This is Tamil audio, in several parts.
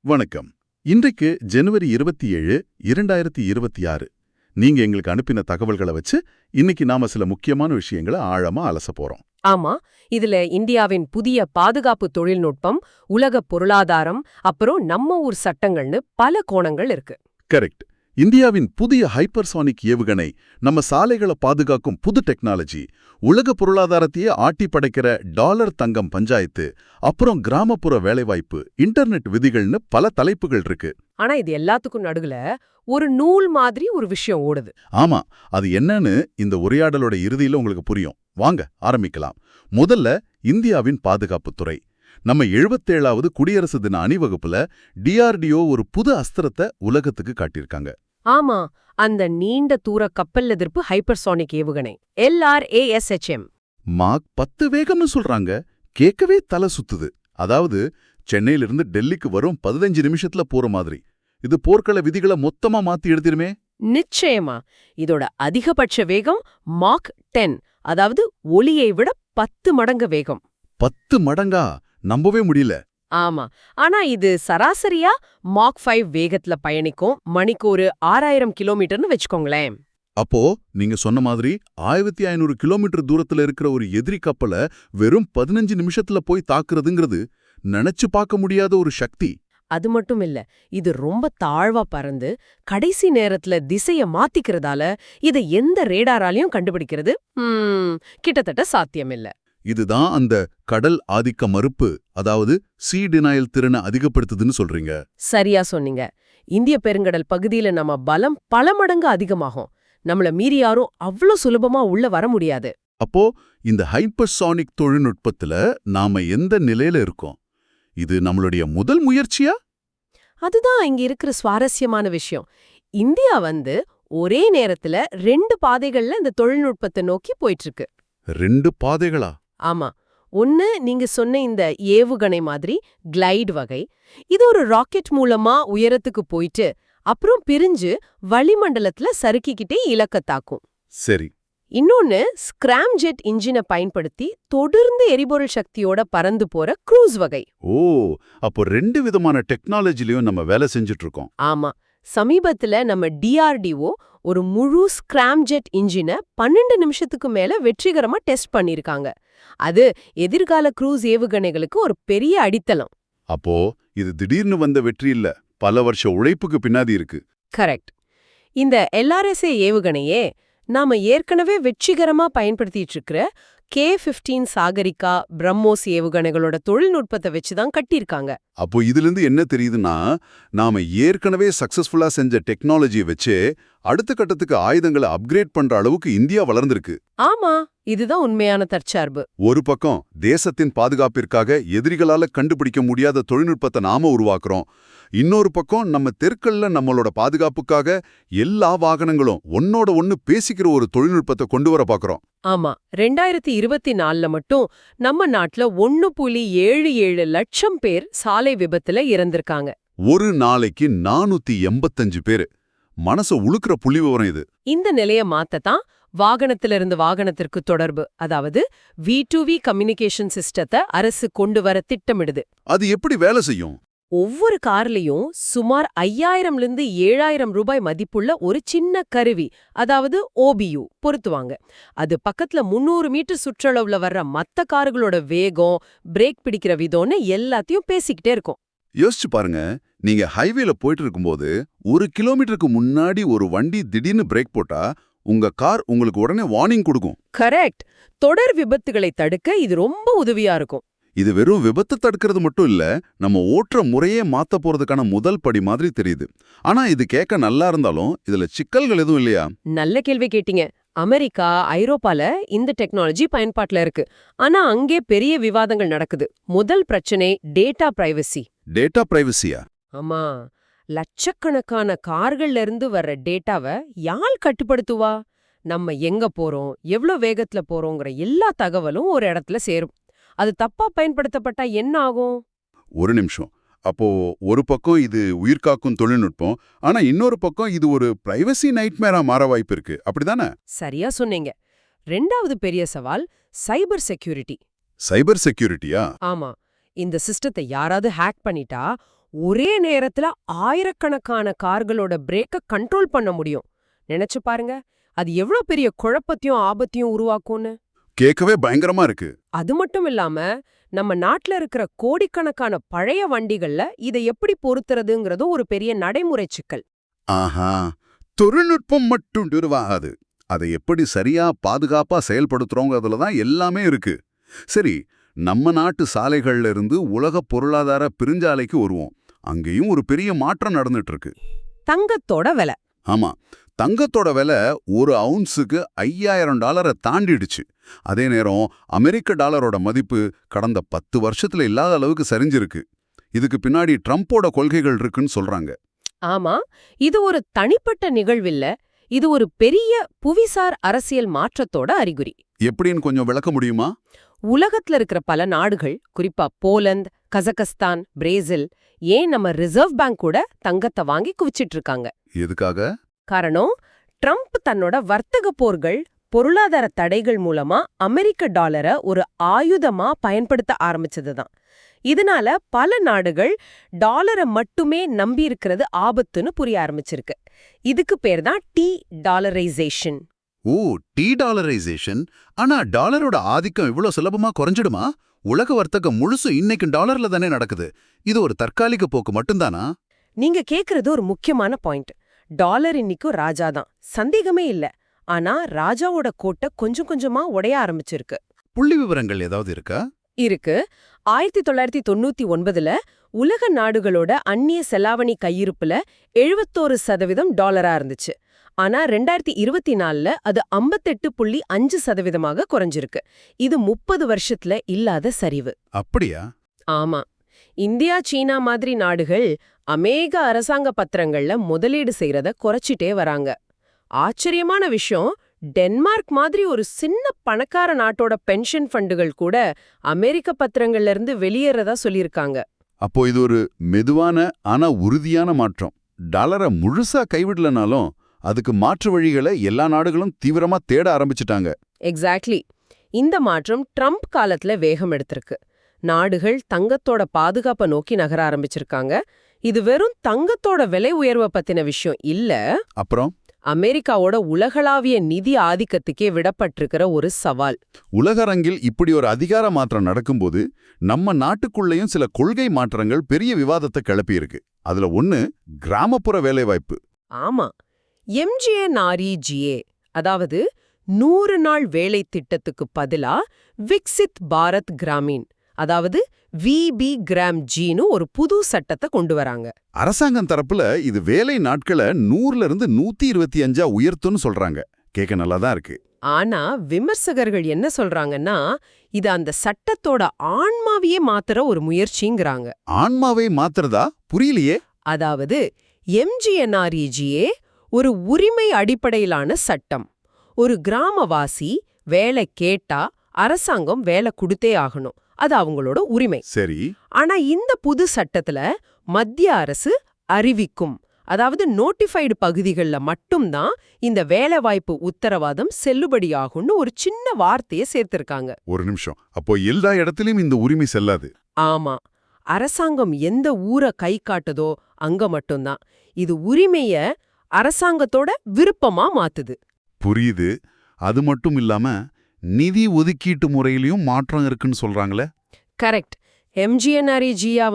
வணக்கம். இன்றைக்கு ஜனவரி 27, 2026. நீங்க எங்களுக்கு அனுப்பின தகவல்களை வச்சு இன்னைக்கு நாம சில முக்கியமான விஷயங்களை ஆழமா அலசப் போறோம். ஆமா, இதுல இந்தியாவின் புதிய பாதுகாப்பு தொழில்நுட்பம், உலக பொருளாதாரம், அப்புறம் நம்ம ஊர் சட்டங்கள்னு பல கோணங்கள் இருக்கு. கரெக்ட். இந்தியாவின் புதிய ஹைப்பர்சானிக் ஏவுகணை, நம்ம சாலைகளை பாதுகாக்கும் புது டெக்னாலஜி, உலக பொருளாதாரத்தையே ஆட்டி படைக்கிற டாலர் தங்கம் பஞ்சாயத்து, அப்புறம் கிராமப்புற வேலைவாய்ப்பு, இன்டர்நெட் விதிகள்னு பல தலைப்புகள் இருக்கு. ஆனா இது எல்லாத்துக்கும் நடுவுல ஒரு நூல் மாதிரி ஒரு விஷயம் ஓடுது. ஆமா, அது என்னன்னு இந்த உரையாடலோட இறுதியில உங்களுக்கு புரியும். வாங்க ஆரம்பிக்கலாம். முதல்ல இந்தியாவின் பாதுகாப்புத் துறை. நம்ம 77வது குடியரசு தின அணிவகுப்புல DRDO ஒரு புது அஸ்திரத்தை உலகத்துக்கு காட்டியிருக்காங்க. ஆமா, அந்த நீண்ட தூர கப்பல் எதிர்ப்பு ஹைப்பர்சானிக் ஏவுகணை LRASHM. மாக் 10 வேகம்னு சொல்றாங்க. கேட்கவே தலை சுத்துது. அதாவது சென்னையிலிருந்து டெல்லிக்கு வரும் 15 நிமிஷத்துல போற மாதிரி. இது போர்க்கள விதிகளை மொத்தமா மாத்தி எழுதிருமே. நிச்சயமா, இதோட அதிகபட்ச வேகம் மாக் 10, அதாவது ஒலியை விட 10 மடங்கு வேகம். 10 மடங்கா? நம்பவே முடியல. ஆமா, ஆனா இது சராசரியா மாக் 5 வேகத்துல பயணிக்கும். மணிக்கு ஒரு 6000 கிலோமீட்டர்னு வச்சுக்கோங்களேன். அப்போ நீங்க சொன்ன மாதிரி 1500 கிலோமீட்டர் தூரத்துல இருக்கிற ஒரு எதிரி கப்பல வெறும் 15 நிமிஷத்துல போய் தாக்குறதுங்கிறது நினைச்சு பார்க்க முடியாத ஒரு சக்தி. அது மட்டும் இல்ல, இது ரொம்ப தாழ்வா பறந்து கடைசி நேரத்துல திசைய மாத்திக்கிறதால இதை எந்த ரேடாராலையும் கண்டுபிடிக்கிறது கிட்டத்தட்ட சாத்தியமில்ல. இதுதான் அந்த கடல் ஆதிக்க மறுப்பு, அதாவது சீ டினையல் திறனை அதிகப்படுத்துதுன்னு சொல்றீங்க. சரியா சொன்னீங்க. இந்திய பெருங்கடல் பகுதியில நம்ம பலம் பல மடங்கு அதிகமாகும். நம்மள மீறி யாரும் அவ்ளோ சுலபமா உள்ள வர முடியாது. அப்போ இந்த ஹைப்பர்சானிக் தொழில்நுட்பத்துல நாம எந்த நிலையில இருக்கோம்? இது நம்மளுடைய முதல் முயற்சியா? அதுதான் இங்க இருக்கிற சுவாரஸ்யமான விஷயம். இந்தியா ஒரே நேரத்துல 2 பாதைகள்ல இந்த தொழில்நுட்பத்தை நோக்கி போயிட்டு இருக்கு. 2 பாதைகளா? ஆமா, ஒன்னு நீங்க சொன்ன இந்த ஏவுகணை மாதிரி கிளைட் வகை. இது ஒரு ராக்கெட் மூலமா உயரத்துக்கு போயிட்டு அப்புறம் பிரிஞ்சு வளிமண்டலத்துல சறுக்கிக்கிட்டே இலக்க தாக்கும். சரி. இன்னொன்னு ஸ்கிராம் ஜெட் இன்ஜினை பயன்படுத்தி தொடர்ந்து எரிபொருள் சக்தியோட பறந்து போற க்ரூஸ் வகை. ஓ, அப்போ 2 விதமான டெக்னாலஜிலையும் நம்ம வேலை செஞ்சுட்டு இருக்கோம். ஆமா, சமீபத்துல நம்ம DRDO ஒரு முழு ஸ்கிராம் ஜெட் இன்ஜினை 12 நிமிஷத்துக்கு மேல வெற்றிகரமா டெஸ்ட் பண்ணிருக்காங்க. அது எதிர்கால க்ரூஸ் ஏவுகணைகளுக்கு ஒரு பெரிய அடித்தளம். அப்போ இது திடீர்னு வந்த வெற்றி இல்ல, பல வருஷ உழைப்புக்கு பின்னாடி இருக்கு. கரெக்ட். இந்த LRSA ஏவுகணையே நாம ஏற்கனவே வெற்றிகரமா பயன்படுத்திட்டு இருக்கிற K-15 சாகரிகா, பிரம்மோஸ் ஏவுகணைகளோட தொழில்நுட்பத்தை வச்சுதான் கட்டியிருக்காங்க. அப்போ இதிலிருந்து என்ன தெரியுதுன்னா, நாம ஏற்கனவே சக்சஸ்ஃபுல்லா செஞ்ச டெக்னாலஜியை வச்சு அடுத்த கட்டத்துக்கு ஆயுதங்களை அப்கிரேட் பண்ற அளவுக்கு இந்தியா வளர்ந்திருக்கு. ஆமா, இதுதான் உண்மையான தற்சார்பு. ஒரு பக்கம் தேசத்தின் பாதுகாப்பிற்காக எதிரிகளால கண்டுபிடிக்க முடியாத தொழில்நுட்பத்தை நாம உருவாக்குறோம். இன்னொரு பக்கம் நம்ம தெற்கல்ல நம்மளோட பாதுகாப்புக்காக எல்லா வாகனங்களும் ஒன்னோட ஒன்னு பேசிக்கிற ஒரு தொழில்நுட்பத்தை கொண்டு வர பாக்குறோம். ஆமா, 2024ல மட்டும் நம்ம நாட்டுல 1.77 லட்சம் பேர் சாலை விபத்துல இறந்திருக்காங்க. ஒரு நாளைக்கு 485 பேரு. மனச உழுக்கிற புள்ளிவிவரம் இது. இந்த நிலைய மாத்தத்தான் வாகனத்திலிருந்து வாகனத்திற்கு தொடர்பு, அதாவது V2V கம்யூனிகேஷன் சிஸ்டத்தை அரசு கொண்டு வர திட்டமிடுது. அது எப்படி வேலை செய்யும்? ஒவ்வொரு கார்லயும் சுமார் 5000லிருந்து 7000 ரூபாய் மதிப்புள்ள ஒரு சின்ன கருவி, அதாவது OBU பொருத்துவாங்க. அது பக்கத்துல 300 மீட்டர் சுற்றளவுல வர்ற மத்த கார்களோட வேகம், பிரேக் பிடிக்கிற விதம்னு எல்லாத்தையும் பேசிக்கிட்டே இருக்கும். யோசிச்சு பாருங்க, நீங்க ஹைவேல போயிட்டு இருக்கும்போது 1 கிலோமீட்டருக்கு முன்னாடி ஒரு வண்டி திடீர்னு பிரேக் போட்டா உங்க கார் உங்களுக்கு உடனே வார்னிங் கொடுக்கும். கரெக்ட். தொடர் விபத்துகளை தடுக்க இது ரொம்ப உதவியா இருக்கும். இது வெறும் விபத்து தடுக்கிறது மட்டும் இல்ல, நம்ம ஓட்டுற முறையே மாத்த போறதுக்கான முதல் படி மாதிரி தெரியுது. ஆனா இது கேட்க நல்லா இருந்தாலும் இதுல சிக்கல்கள் எதுவும் இல்லையா? நல்ல கேள்வி கேட்டீங்க. அமெரிக்கா, ஐரோப்பால இந்த டெக்னாலஜி பயன்பாட்டுல இருக்கு. ஆனா அங்கே பெரிய விவாதங்கள் நடக்குது. முதல் பிரச்சனை டேட்டா பிரைவசி. டேட்டா பிரைவசியா? ஆமா, லட்சக்கணக்கான கார்கள்ல இருந்து வர்ற டேட்டாவை யார் கட்டுப்படுத்துவா? நம்ம எங்க போறோம், எவ்ளோ வேகத்துல போறோங்கிற எல்லா தகவலும் ஒரு இடத்துல சேரும். அது தப்பா பயன்படுத்தப்பட்டா என்ன ஆகும்? ஒரு நிமிஷம். அப்போ ஒரு பக்கம் இது உயிர்காக்கும் தொழில்நுட்பம், ஆனா இன்னொரு பக்கம் இது ஒரு பிரைவசி நைட்மேரா மாற வாய்ப்பு இருக்கு, அப்படிதானே? சரியா சொன்னீங்க. 2வது பெரிய சவால் சைபர் செக்யூரிட்டி. சைபர் செக்யூரிட்டியா? ஆமா, இந்த சிஸ்டத்தை யாராவது ஹேக் பண்ணிட்டா ஒரே நேரத்துல ஆயிரக்கணக்கான கார்களோட பிரேக்க கண்ட்ரோல் பண்ண முடியும். நினைச்சு பாருங்க, அது எவ்வளவு பெரிய குழப்பத்தையும் ஆபத்தையும் உருவாக்கும்னு. கேட்கவே பயங்கரமா இருக்கு. அது மட்டும் இல்லாம நம்ம நாட்டுல இருக்கிற கோடிக்கணக்கான பழைய வண்டிகள்ல இதை எப்படி பொருத்துறதுங்கிறதும் ஒரு பெரிய நடைமுறை சிக்கல். ஆஹா, தொழில்நுட்பம் மட்டும் உருவாகாது. அதை எப்படி சரியா பாதுகாப்பா செயல்படுத்துறோங்கிறதுல தான் எல்லாமே இருக்கு. சரி, நம்ம நாட்டு சாலைகள்ல இருந்து உலக பொருளாதார பெருஞ்சாலைக்கு வருவோம். அங்கேயும் ஒரு பெரிய மாற்றம் நடந்துட்டு இருக்கு. தங்கத்தோட விலை. ஆமா, தங்கத்தோட விலை ஒரு அவுன்ஸுக்கு $5000 தாண்டிடுச்சு. அதே நேரம் அமெரிக்க டாலரோட மதிப்பு கடந்த 10 வருஷத்துல இல்லாத அளவுக்கு சரிஞ்சிருக்கு. இதுக்கு பின்னாடி ட்ரம்ப்போட கொள்கைகள் இருக்குன்னு சொல்றாங்க. ஆமா, இது ஒரு தனிப்பட்ட நிகழ்வில்ல, இது ஒரு பெரிய புவிசார் அரசியல் மாற்றத்தோட அறிகுறி. எப்படின்னு கொஞ்சம் விளக்க முடியுமா? உலகத்துல இருக்கிற பல நாடுகள், குறிப்பா போலந்து, கசகஸ்தான், பிரேசில், ஏன் நம்ம ரிசர்வ் பேங்க் கூட தங்கத்தை வாங்கி குவிச்சிட்டு இருக்காங்க. எதுக்காக? காரணம், ட்ரம்ப் தன்னோட வர்த்தக போர்கள், பொருளாதார தடைகள் மூலமா அமெரிக்க டாலரை ஒரு ஆயுதமா பயன்படுத்த ஆரம்பிச்சதுதான். இதனால பல நாடுகள் டாலரை மட்டுமே நம்பி இருக்கிறது ஆபத்துன்னு புரிய ஆரம்பிச்சிருக்கு. இதுக்கு பேர் தான் டாலரைசேஷன். ஓ, டாலரைசேஷன். ஆனா டாலரோட ஆதிக்கம் இவ்ளோ சுலபமா குறைஞ்சிடுமா? உலக வர்த்தகம் முழுசும் இன்னைக்கும் டாலர்ல தானே நடக்குது. இது ஒரு தற்காலிக போக்கு மட்டும்தானா? நீங்க கேக்குறது ஒரு முக்கியமான பாயிண்ட். டாலர் இன்னைக்கும் ராஜாதான், சந்தேகமே இல்ல. ஆனா ராஜாவோட கோட்டை கொஞ்சம் கொஞ்சமா உடைய ஆரம்பிச்சிருக்கு. புள்ளி விவரங்கள் ஏதாவது இருக்கா? இருக்கு. 1999ல உலக நாடுகளோட அந்நிய செலாவணி கையிருப்புல 71% டாலரா இருந்துச்சு. ஆனா 2024ல அது 58.5%ஆக குறைஞ்சிருக்கு. இது 30 வருஷத்துல இல்லாத சரிவு. அப்படியா? ஆமா. இந்தியா, சீனா மாதிரி நாடுகள் அமெரிக்க அரசாங்க பத்திரங்கள்ல முதலீடு செய்யறத குறைச்சிட்டே வராங்க. ஆச்சரியமான விஷயம், டென்மார்க் மாதிரி ஒரு சின்ன பணக்கார நாட்டோட பென்ஷன் ஃபண்டுகள் கூட அமெரிக்க பத்திரங்கள்ல இருந்து வெளியேறதா சொல்லியிருக்காங்க. அப்போ இது ஒரு மெதுவான ஆனா உறுதியான மாற்றம். டாலரை முழுசா கைவிடலனாலும் அதுக்கு மாற்று வழிகளை எல்லா நாடுகளும் தீவிரமா தேட ஆரம்பிச்சிட்டாங்க. எக்ஸாக்ட்லி. இந்த மாற்றம் ட்ரம்ப் காலத்துல வேகம் எடுத்திருக்கு. நாடுகள் தங்கத்தோட பாதுகாப்பை நோக்கி நகர ஆரம்பிச்சிருக்காங்க. இது வெறும் தங்கத்தோட விலை உயர்வை பத்தின விஷயம் இல்ல, அப்புறம் அமெரிக்காவோட உலகளாவிய நிதி ஆதிக்கத்துக்கே விடப்பட்டிருக்கிற ஒரு சவால். உலகரங்கில் இப்படி ஒரு அதிகார மாற்றம் நடக்கும்போது நம்ம நாட்டுக்குள்ளேயும் சில கொள்கை மாற்றங்கள் பெரிய விவாதத்தை கிளப்பியிருக்கு. அதுல ஒண்ணு கிராமப்புற வேலைவாய்ப்பு. ஆமா, எம்ஜிஎன்ஆர்இஜிஏ, அதாவது 100 நாள் வேலை திட்டத்துக்கு பதிலா விக்சித் பாரத் கிராமீன், அதாவது விபி கிராம் ஜின்னு ஒரு புது சட்டத்தை கொண்டு வராங்க. அரசாங்கம் தரப்புல இது வேலை நாட்களை 100ல இருந்து 125 உயர்த்துன்னு சொல்றாங்க. கேட்க நல்லாதான் இருக்கு. ஆனா விமர்சகர்கள் என்ன சொல்றாங்கன்னா, இது அந்த சட்டத்தோட ஆன்மாவையே மாத்துற ஒரு முயற்சிங்கிறாங்க. ஆன்மாவை மாத்துறதா? புரியலையே. அதாவது எம்ஜிஎன்ஆர்இஜிஏ ஒரு உரிமை அடிப்படையிலான சட்டம். ஒரு கிராமவாசி வேலை கேட்டா அரசாங்கம் வேலை கொடுத்தே ஆகணும், அது அவங்களோட உரிமை. சரி. ஆனா இந்த புது சட்டத்துல மத்திய அரசு அறிவிக்கும், அதாவது நோட்டிஃபைடு பகுதிகள்ல மட்டும்தான் இந்த வேலைவாய்ப்பு உத்தரவாதம் செல்லுபடியாகும்னு ஒரு சின்ன வார்த்தையை சேர்த்திருக்காங்க. ஒரு நிமிஷம், அப்போ எல்லா இடத்துலயும் இந்த உரிமை செல்லாது? ஆமா, அரசாங்கம் எந்த ஊரை கை காட்டுதோ அங்க மட்டும்தான். இது உரிமைய அரசாங்கத்தோட விருப்பமா மாத்துது. புரியுது. அது மட்டும் இல்லாம நிதி ஒதுக்கீட்டு முறையிலயும் மாற்றம் இருக்குன்னு சொல்றாங்களே. கரெக்ட். எம்ஜிஎன்ஆர்இஜியா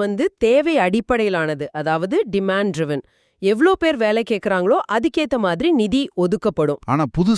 தேவை அடிப்படையிலானது, அதாவது டிமாண்ட் ட்ரிவன். எவ்ளோ பேர் வேலை கேட்கறாங்களோ அதுக்கேத்த மாதிரி நிதி ஒதுக்கப்படும். ஆனா புது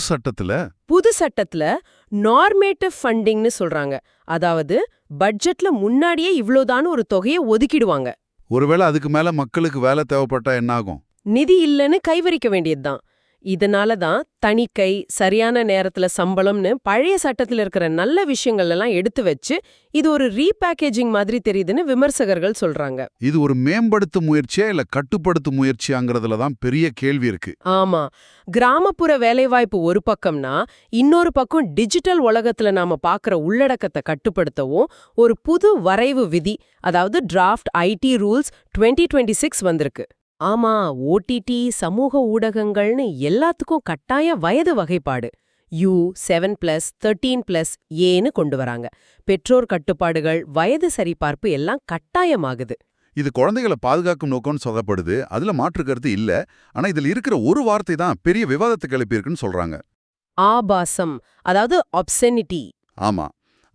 சட்டத்துல நார்மேட்டிவ் ஃபண்டிங்னு சொல்றாங்க. அதாவது பட்ஜெட்ல முன்னாடியே இவ்ளோதான்னு ஒரு தொகையை ஒதுக்கிடுவாங்க. ஒருவேளை அதுக்கு மேல மக்களுக்கு வேலை தேவைப்பட்டா என்ன ஆகும்? நிதி இல்லைன்னு கைவரிக்க வேண்டியதுதான். இதனால தான் தணிக்கை, சரியான நேரத்துல சம்பளம்னு பழைய சட்டத்துல இருக்கிற நல்ல விஷயங்கள் எல்லாம் எடுத்து வச்சு இது ஒரு ரீபேக்கேஜிங் மாதிரி தெரியுதுன்னு விமர்சகர்கள் சொல்றாங்க. இது ஒரு மேம்படுத்தும் முயற்சியா இல்ல கட்டுப்படுத்தும் முயற்சியாங்கிறதுல தான் பெரிய கேள்வி இருக்கு. ஆமா, கிராமப்புற வேலைவாய்ப்பு ஒரு பக்கம்னா, இன்னொரு பக்கம் டிஜிட்டல் உலகத்துல நாம பாக்குற உள்ளடக்கத்தை கட்டுப்படுத்தவும் ஒரு புது வரைவு விதி, அதாவது டிராஃப்ட் ஐடி ரூல்ஸ் 2026 வந்திருக்கு. ஆமா, ஓடிடி, சமூக ஊடகங்கள்னு எல்லாத்துக்கும் கட்டாய வயது வகைப்பாடு U7+, 13+ ஏன்னு கொண்டு வராங்க. பெற்றோர் கட்டுப்பாடுகள், வயது சரிபார்ப்பு எல்லாம் கட்டாயமாகுது. இது குழந்தைகளை பாதுகாக்கும் நோக்கம்னு சொல்லப்படுது, அதுல மாற்று கருத்து இல்ல. ஆனா இதுல இருக்கிற ஒரு வார்த்தை தான் பெரிய விவாதத்தை கிளப்பியிருக்குன்னு சொல்றாங்க. ஆபாசம், அதாவது obscenity. ஆமா,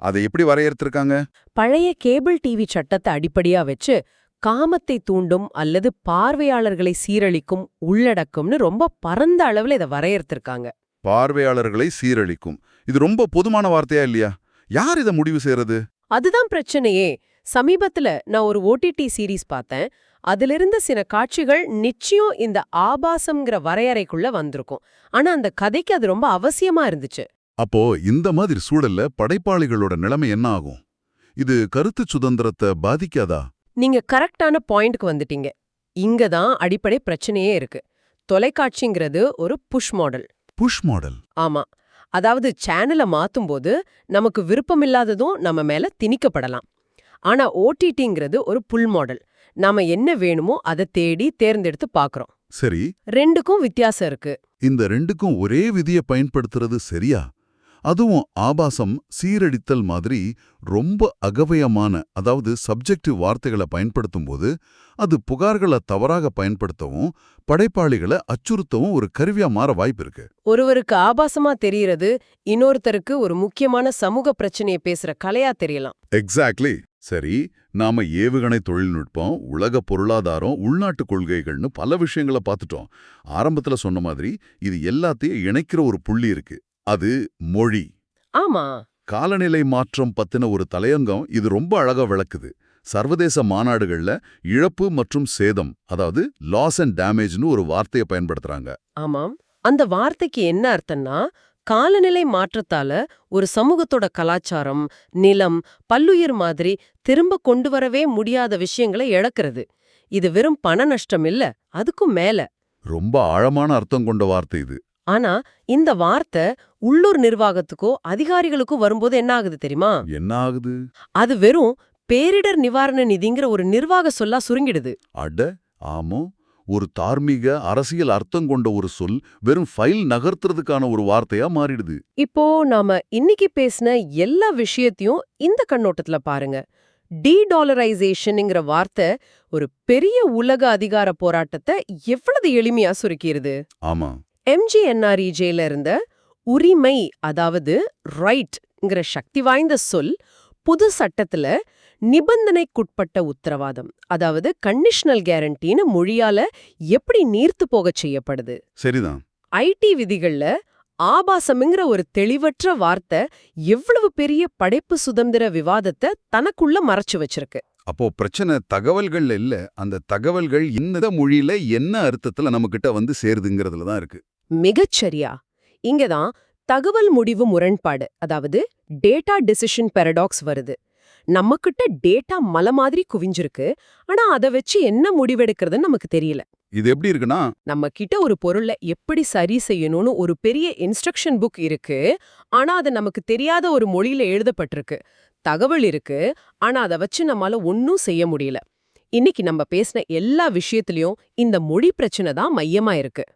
அதை எப்படி வரையறுத்திருக்காங்க? பழைய கேபிள் டிவி சட்டத்தை அடிப்படையா வச்சு காமத்தை தூண்டும் அல்லது பார்வையாளர்களை சீரழிக்கும் உள்ளடக்கம்னு ரொம்ப பரந்த அளவுல இதை வரையறுத்திருக்காங்க. பார்வையாளர்களை சீரழிக்கும். இது ரொம்ப பொதுமான வார்த்தையா இல்லையா? யார் இதை முடிவு செய்யறது? அதுதான் பிரச்சனையே. சமீபத்துல நான் ஒரு ஓடிடி சீரீஸ் பார்த்தேன். அதிலிருந்த சில காட்சிகள் நிச்சயம் இந்த ஆபாசம்ங்கிற வரையறைக்குள்ள வந்திருக்கும். ஆனா அந்த கதைக்கு அது ரொம்ப அவசியமா இருந்துச்சு. அப்போ இந்த மாதிரி சூழல்ல படைப்பாளிகளோட நிலைமை என்ன ஆகும்? இது கருத்து சுதந்திரத்தை பாதிக்காதா? நீங்க கரெக்டான பாயிண்ட்க்கு வந்துட்டீங்க. இங்க தான் அடிப்படை பிரச்சனையே இருக்கு. தொலைக்காட்சிங்கிறது ஒரு புஷ் மாடல். Push model? ஆமா. அதாவது சேனலை மாத்தும்போது நமக்கு விருப்பமில்லாததும் நம்ம மேல திணிக்கப்படலாம். ஆனா ஓடிடிங்கிறது ஒரு புல் மாடல். நாம என்ன வேணுமோ அதை தேடி தேர்ந்தெடுத்து பார்க்கறோம். சரி, ரெண்டுக்கும் வித்தியாசம் இருக்கு. இந்த ரெண்டுக்கும் ஒரே விதியை பயன்படுத்துறது சரியா? அதுவும் ஆபாசம், சீரழித்தல் மாதிரி ரொம்ப அகவயமான, அதாவது சப்ஜெக்டிவ் வார்த்தைகளை பயன்படுத்தும்போது அது புகார்களை தவறாக பயன்படுத்தவும் படைப்பாளிகளை அச்சுறுத்தவும் ஒரு கருவியா மாற வாய்ப்பு இருக்கு. ஒருவருக்கு ஆபாசமா தெரியறது இன்னொருத்தருக்கு ஒரு முக்கியமான சமூக பிரச்சனையை பேசுற கலையா தெரியலாம். எக்ஸாக்ட்லி. சரி, நாம ஏவுகணை தொழில்நுட்பம், உலக பொருளாதாரம், உள்நாட்டு கொள்கைகள்னு பல விஷயங்களை பார்த்துட்டோம். ஆரம்பத்துல சொன்ன மாதிரி இது எல்லாத்தையும் இணைக்கிற ஒரு புள்ளி இருக்கு. அது மொழி. ஆமா. காலநிலை மாற்றம் பத்தின ஒரு தலையங்கம் இது ரொம்ப அழகா விளக்குது. சர்வதேச மாநாடுகள்ல இழப்பு மற்றும் சேதம், அதாவது லாஸ் அண்ட் டேமேஜ்னு ஒரு வார்த்தையை பயன்படுத்துறாங்க. ஆமாம். அந்த வார்த்தைக்கு என்ன அர்த்தம்னா, காலநிலை மாற்றத்தால ஒரு சமூகத்தோட கலாச்சாரம், நிலம், பல்லுயிர் மாதிரி திரும்ப கொண்டு வரவே முடியாத விஷயங்களை இழக்கிறது. இது வெறும் பண நஷ்டம் இல்ல, அதுக்கும் மேல. ரொம்ப ஆழமான அர்த்தம் கொண்ட வார்த்தை இது. ஆனா இந்த வார்த்தை உள்ளூர் நிர்வாகத்துக்கோ அதிகாரிகளுக்கோ வரும்போது என்ன ஆகுது தெரியுமா? என்ன ஆகுது? அது வெறும் பேரிடர் நிவாரண நிதிங்கிற ஒரு நிர்வாக சொல்லா சுருங்கிடுது. அட ஆமோ, ஒரு தார்மீக அரசியல் அர்த்தம் கொண்ட ஒரு சொல் வெறும் ஃபைல் நகர்த்துறதுக்கான ஒரு வார்த்தையா மாறிடுது. இப்போ நாம இன்னைக்கு பேசின எல்லா விஷயத்தையும் இந்த கண்ணோட்டத்துல பாருங்க. டீடாலரைசேஷன்ங்கிற வார்த்தை ஒரு பெரிய உலக அதிகார போராட்டத்தை எவ்வளவு எளிமையா சுருக்கிடுது. ஆமா. MGNREJல இருந்த உரிமை, அதாவது ரைட்ங்கிற சக்தி வாய்ந்த சொல் புது சட்டத்துல நிபந்தனைக்குட்பட்ட உத்தரவாதம், அதாவது கண்டிஷனல் கேரண்டின்னு மொழியால எப்படி நீர்த்து போகச் செய்யப்படுது. சரிதான். ஐடி விதிகள்ல ஆபாசம்ங்கிற ஒரு தெளிவற்ற வார்த்தை எவ்வளவு பெரிய படைப்பு சுதந்திர விவாதத்தை தனக்குள்ள மறைச்சு வச்சிருக்கு. அப்போ பிரச்சனை தகவல்கள் இல்ல, அந்த தகவல்கள் இந்த மொழியில என்ன அர்த்தத்துல நம்மகிட்ட வந்து சேருதுங்கிறதுல தான் இருக்கு. மிகச்சரியா. இங்கதான் தகவல் முடிவு முரண்பாடு, அதாவது டேட்டா டிசிஷன் பாரடாக்ஸ் வருது. நம்மகிட்ட டேட்டா மலை மாதிரி குவிஞ்சிருக்கு, ஆனா அதை வச்சு என்ன முடிவெடுக்கிறதுன்னு நமக்கு தெரியல. இது எப்படி இருக்குன்னா, நம்ம கிட்ட ஒரு பொருளை எப்படி சரி செய்யணும்னு ஒரு பெரிய இன்ஸ்ட்ரக்ஷன் புக் இருக்கு, ஆனா அது நமக்கு தெரியாத ஒரு மொழியில எழுதப்பட்டிருக்கு. தகவல் இருக்கு, ஆனா அதை வச்சு நம்மால ஒன்னும் செய்ய முடியல. இன்னைக்கு நம்ம பேசின எல்லா விஷயத்திலயும் இந்த மொழி பிரச்சனை தான் மையமா இருக்கு.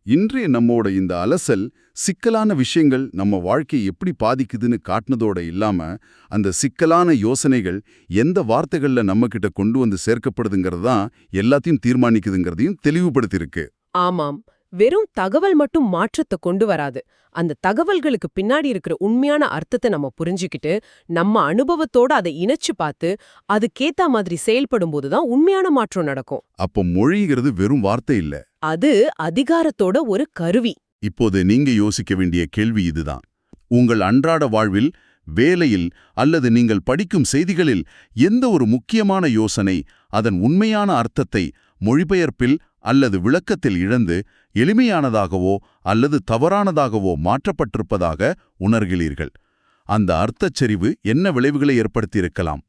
இன்றைய நம்மோட இந்த அலசல் சிக்கலான விஷயங்கள் நம்ம வாழ்க்கையை எப்படி பாதிக்குதுன்னு காட்டினதோட இல்லாம, அந்த சிக்கலான யோசனைகள் எந்த வார்த்தைகள்ல நம்ம கிட்ட கொண்டு வந்து சேர்க்கப்படுதுங்கிறது தான் எல்லாத்தையும் தீர்மானிக்குதுங்கிறதையும் தெளிவுபடுத்தியிருக்கு. ஆமாம். வெறும் தகவல் மட்டும் மாற்றத்தை கொண்டு வராது. அந்த தகவல்களுக்கு பின்னாடி இருக்கிற உண்மையான அர்த்தத்தை நம்ம புரிஞ்சுக்கிட்டு நம்ம அனுபவத்தோட அதை இணைச்சு பார்த்து அதுக்கேத்த மாதிரி செயல்படும் போதுதான் உண்மையான மாற்றம் நடக்கும். அப்போ மொழிங்கிறது வெறும் வார்த்தை இல்ல, அது அதிகாரத்தோட ஒரு கருவி. இப்போது நீங்க யோசிக்க வேண்டிய கேள்வி இதுதான். உங்கள் அன்றாட வாழ்வில், வேலையில் அல்லது நீங்கள் படிக்கும் செய்திகளில் எந்த ஒரு முக்கியமான யோசனை அதன் உண்மையான அர்த்தத்தை மொழிபெயர்ப்பில் அல்லது விளக்கத்தில் இழந்து எளிமையானதாகவோ அல்லது தவறானதாகவோ மாற்றப்பட்டிருப்பதாக உணர்கிறீர்கள்? அந்த அர்த்தச்செறிவு என்ன விளைவுகளை ஏற்படுத்தியிருக்கலாம்?